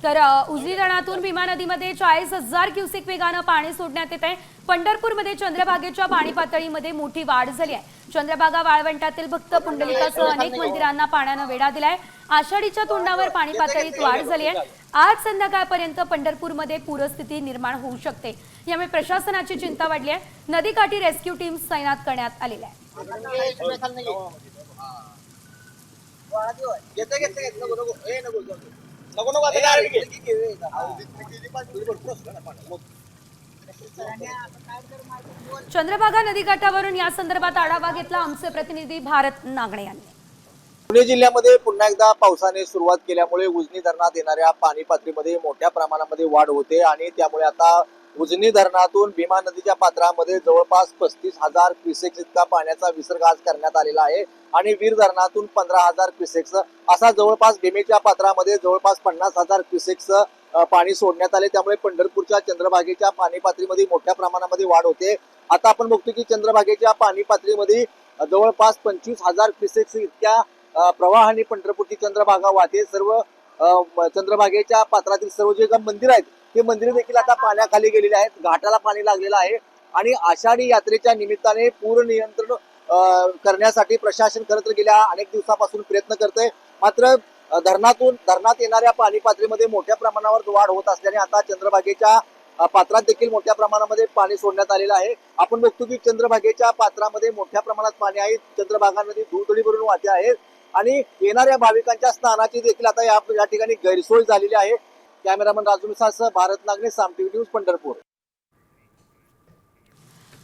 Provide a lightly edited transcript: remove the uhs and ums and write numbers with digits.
तर उजनी धरणातून भीमा नदीमध्ये 40,000 क्युसेक वेगानं पाणी सोडण्यात येत आहे। पंढरपूरमध्ये चंद्रभागेच्या पाणी पातळीमध्ये मोठी वाढ झाली आहे। चंद्रभागा वाळवंटातील भक्त पुंडलिकासह अनेक मंदिरांना पाण्यानं वेढा दिलाय। आषाढीच्या तोंडावर पाणी पातळीत वाढ झाली आहे। आज संध्याकाळपर्यंत पंढरपूरमध्ये पूरस्थिती निर्माण होऊ शकते, यामुळे प्रशासनाची चिंता वाढली आहे। नदीकाठी रेस्क्यू टीम तैनात करण्यात आलेल्या आहे। चंद्रभागा नदीकाठावरून या संदर्भात आढावा घेतला आमचे प्रतिनिधी भारत नागणे यांनी। पुणे जिल्ह्यामध्ये पुन्हा एकदा पावसाने सुरुवात केल्यामुळे उजनी धरणात येणाऱ्या पाणी पातळीमध्ये मोठ्या प्रमाणामध्ये वाढ होते आणि त्यामुळे आता उजनी धरणातून भीमा नदीच्या पात्रामध्ये जवळपास 35,000 क्युसेक्स इतका पाण्याचा विसर्ग आज करण्यात आलेला आहे आणि वीर धरणातून 15,000 क्युसेक्स असा जवळपास भीमेच्या पात्रामध्ये जवळपास 50,000 क्युसेक्स पाणी सोडण्यात आले। त्यामुळे पंढरपूरच्या चंद्रभागेच्या पाणी पातळीमध्ये मोठ्या प्रमाणामध्ये वाढ होते। आता आपण बघतो की चंद्रभागेच्या पाणी पातळीमध्ये जवळपास 25,000 क्युसेक्स इतक्या प्रवाहाने पंढरपूरची चंद्रभागा वाहते। सर्व चंद्रभागेच्या पात्रातील सर्व जे मंदिर आहेत ते मंदिरे देखील आता पाण्याखाली गेलेली आहेत। घाटाला पाणी लागलेलं आहे आणि आषाढी यात्रेच्या निमित्ताने पूर नियंत्रण करण्यासाठी प्रशासन खरं तर गेल्या अनेक दिवसापासून प्रयत्न करतंय। मात्र धरणात येणाऱ्या पाणी पातळीमध्ये मोठ्या प्रमाणावर वाढ होत असल्याने आता चंद्रभागेच्या पात्रात देखील मोठ्या प्रमाणामध्ये पाणी सोडण्यात आलेलं आहे। आपण बघतो की चंद्रभागेच्या पात्रामध्ये मोठ्या प्रमाणात पाणी आहे। चंद्रभागा नदी दुथडी भरून वाहते आहे आणि येणाऱ्या भाविकांच्या स्नानाची देखील आता या ठिकाणी गैरसोय झालेली आहे। कॅमेरामन राजू मिसाळसह भारत नागणे, साम टीव्ही न्यूज, पंढरपूर।